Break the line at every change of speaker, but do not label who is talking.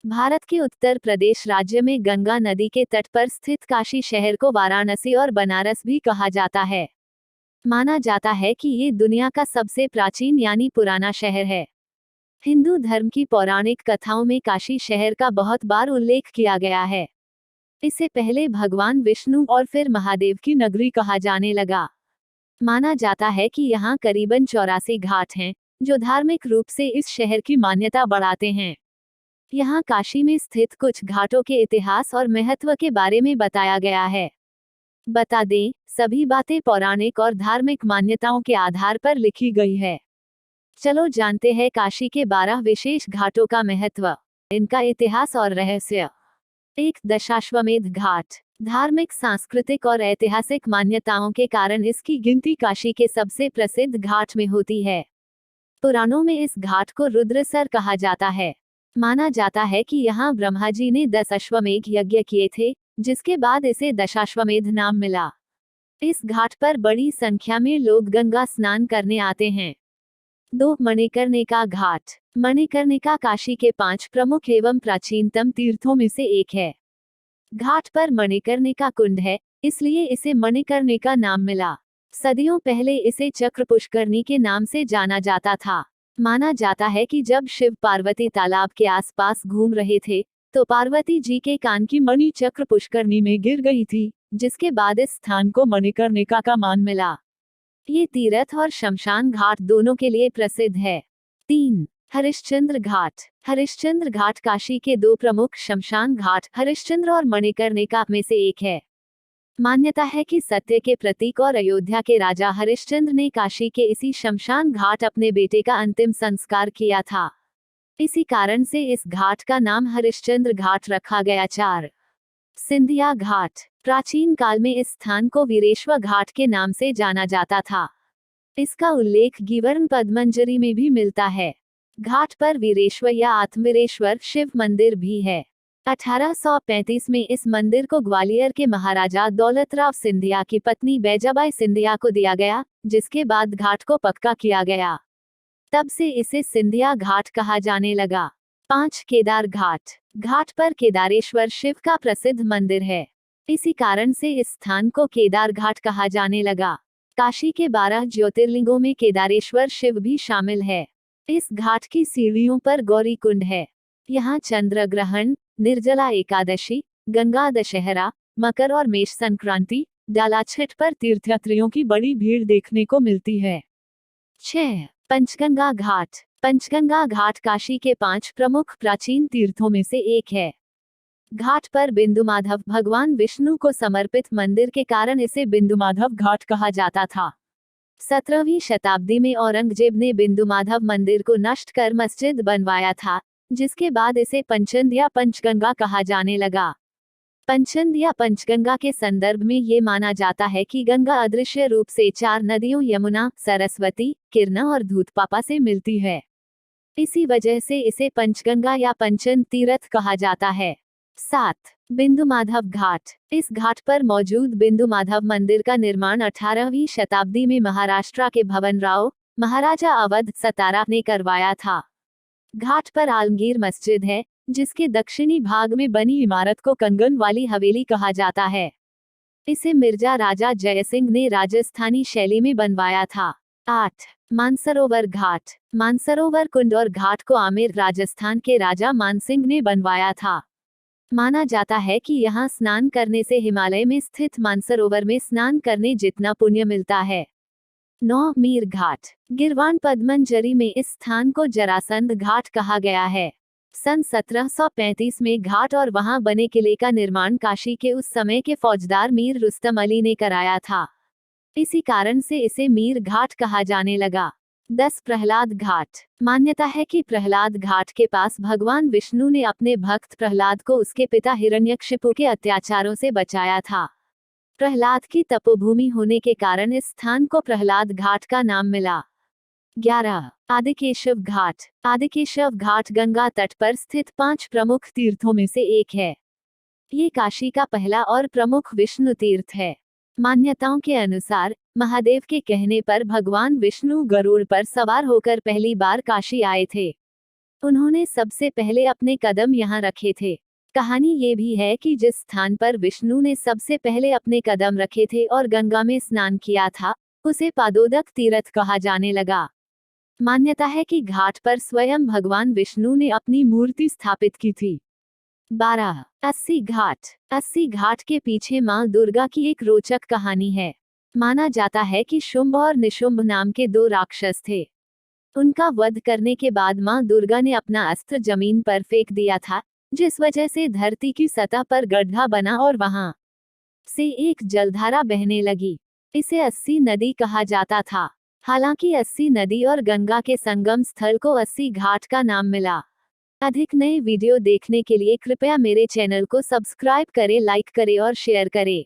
भारत के उत्तर प्रदेश राज्य में गंगा नदी के तट पर स्थित काशी शहर को वाराणसी और बनारस भी कहा जाता है। माना जाता है कि ये दुनिया का सबसे प्राचीन यानी पुराना शहर है। हिंदू धर्म की पौराणिक कथाओं में काशी शहर का बहुत बार उल्लेख किया गया है। इसे पहले भगवान विष्णु और फिर महादेव की नगरी कहा जाने लगा। माना जाता है कि यहाँ करीबन 84 घाट हैं, जो धार्मिक रूप से इस शहर की मान्यता बढ़ाते हैं। यहाँ काशी में स्थित कुछ घाटों के इतिहास और महत्व के बारे में बताया गया है। बता दें, सभी बातें पौराणिक और धार्मिक मान्यताओं के आधार पर लिखी गई है। चलो जानते हैं काशी के 12 विशेष घाटों का महत्व, इनका इतिहास और रहस्य। 1. दशाश्वमेध घाट। धार्मिक, सांस्कृतिक और ऐतिहासिक मान्यताओं के कारण इसकी गिनती काशी के सबसे प्रसिद्ध घाट में होती है। पुराणों में इस घाट को रुद्रसर कहा जाता है। माना जाता है कि यहाँ ब्रह्मा जी ने 10 अश्वमेध यज्ञ किए थे, जिसके बाद इसे दशाश्वमेध नाम मिला। इस घाट पर बड़ी संख्या में लोग गंगा स्नान करने आते हैं। 2. मणिकर्णिका घाट। मणिकर्णिका काशी के 5 प्रमुख एवं प्राचीनतम तीर्थों में से एक है। घाट पर मणिकर्णिका कुंड है, इसलिए इसे मणिकर्णिका नाम मिला। सदियों पहले इसे चक्र पुष्करणी के नाम से जाना जाता था। माना जाता है कि जब शिव पार्वती तालाब के आसपास घूम रहे थे, तो पार्वती जी के कान की मणि चक्र पुष्करणी में गिर गई थी, जिसके बाद इस स्थान को मणिकर्णिका का मान मिला। ये तीर्थ और शमशान घाट दोनों के लिए प्रसिद्ध है। 3. हरिश्चंद्र घाट। हरिश्चंद्र घाट काशी के 2 प्रमुख शमशान घाट हरिश्चंद्र और मणिकर्णिका में से एक है। मान्यता है कि सत्य के प्रतीक और अयोध्या के राजा हरिश्चंद्र ने काशी के इसी शमशान घाट अपने बेटे का अंतिम संस्कार किया था। इसी कारण से इस घाट का नाम हरिश्चंद्र घाट रखा गया। 4. सिंधिया घाट। प्राचीन काल में इस स्थान को वीरेश्वर घाट के नाम से जाना जाता था। इसका उल्लेख गीवर्ण पद्मंजरी में भी मिलता है। घाट पर वीरेश्वर या आत्मवीरेश्वर शिव मंदिर भी है। 1835 में इस मंदिर को ग्वालियर के महाराजा दौलतराव सिंधिया की पत्नी बैजाबाई सिंधिया को दिया गया, जिसके बाद घाट को पक्का किया गया। तब से इसे सिंधिया घाट कहा जाने लगा। 5. केदार घाट। घाट पर केदारेश्वर शिव का प्रसिद्ध मंदिर है। इसी कारण से इस स्थान को केदार घाट कहा जाने लगा। काशी के 12 ज्योतिर्लिंगों में केदारेश्वर शिव भी शामिल है। इस घाट की सीढ़ियों पर गौरी कुंड है। यहाँ चंद्र ग्रहण, निर्जला एकादशी, गंगा दशहरा, मकर और मेष संक्रांति, डाला छठ पर तीर्थयात्रियों की बड़ी भीड़ देखने को मिलती है। 6. पंचगंगा घाट। पंचगंगा घाट काशी के 5 प्रमुख प्राचीन तीर्थों में से एक है। घाट पर बिंदुमाधव भगवान विष्णु को समर्पित मंदिर के कारण इसे बिंदुमाधव घाट कहा जाता था। 17वीं शताब्दी में औरंगजेब ने बिंदुमाधव मंदिर को नष्ट कर मस्जिद बनवाया था, जिसके बाद इसे पंचंद या पंचगंगा कहा जाने लगा। पंचंद या पंचगंगा के संदर्भ में ये माना जाता है कि गंगा अदृश्य रूप से 4 नदियों यमुना, सरस्वती, किरना और धूतपापा से मिलती है। इसी वजह से इसे पंचगंगा या पंचन तीर्थ कहा जाता है। 7. बिंदुमाधव घाट। इस घाट पर मौजूद बिंदुमाधव मंदिर का निर्माण 18वीं शताब्दी में महाराष्ट्र के भवनराव, महाराजा अवध सतारा ने करवाया था। घाट पर आलमगीर मस्जिद है, जिसके दक्षिणी भाग में बनी इमारत को कंगन वाली हवेली कहा जाता है। इसे मिर्जा राजा जयसिंह ने राजस्थानी शैली में बनवाया था। 8. मानसरोवर घाट। मानसरोवर कुंड और घाट को आमेर राजस्थान के राजा मानसिंह ने बनवाया था। माना जाता है कि यहाँ स्नान करने से हिमालय में स्थित मानसरोवर में स्नान करने जितना पुण्य मिलता है। 9. मीर घाट। गिरवान पद्मंजरी में इस स्थान को जरासंध घाट कहा गया है। सन 1735 में घाट और वहां बने किले का निर्माण काशी के उस समय के फौजदार मीर रुस्तम अली ने कराया था। इसी कारण से इसे मीर घाट कहा जाने लगा। 10. प्रहलाद घाट। मान्यता है कि प्रहलाद घाट के पास भगवान विष्णु ने अपने भक्त प्रहलाद को उसके पिता हिरण्यकशिपु के अत्याचारों से बचाया था। प्रहलाद की तपोभूमि होने के कारण इस स्थान को प्रहलाद घाट का नाम मिला। 11. आदिकेशव घाट। आदिकेशव घाट गंगा तट पर स्थित 5 प्रमुख तीर्थों में से एक है। ये काशी का पहला और प्रमुख विष्णु तीर्थ है। मान्यताओं के अनुसार महादेव के कहने पर भगवान विष्णु गरुड़ पर सवार होकर पहली बार काशी आए थे। उन्होंने सबसे पहले अपने कदम यहाँ रखे थे। कहानी ये भी है कि जिस स्थान पर विष्णु ने सबसे पहले अपने कदम रखे थे और गंगा में स्नान किया था, उसे पादोदक तीर्थ कहा जाने लगा। मान्यता है कि घाट पर स्वयं भगवान विष्णु ने अपनी मूर्ति स्थापित की थी। 12. अस्सी घाट। अस्सी घाट के पीछे मां दुर्गा की एक रोचक कहानी है। माना जाता है कि शुंभ और निशुंभ नाम के दो राक्षस थे। उनका वध करने के बाद मां दुर्गा ने अपना अस्त्र जमीन पर फेंक दिया था, जिस वजह से धरती की सतह पर गड्ढा बना और वहां से एक जलधारा बहने लगी। इसे अस्सी नदी कहा जाता था। हालांकि अस्सी नदी और गंगा के संगम स्थल को अस्सी घाट का नाम मिला। अधिक नए वीडियो देखने के लिए कृपया मेरे चैनल को सब्सक्राइब करें, लाइक करें और शेयर करें।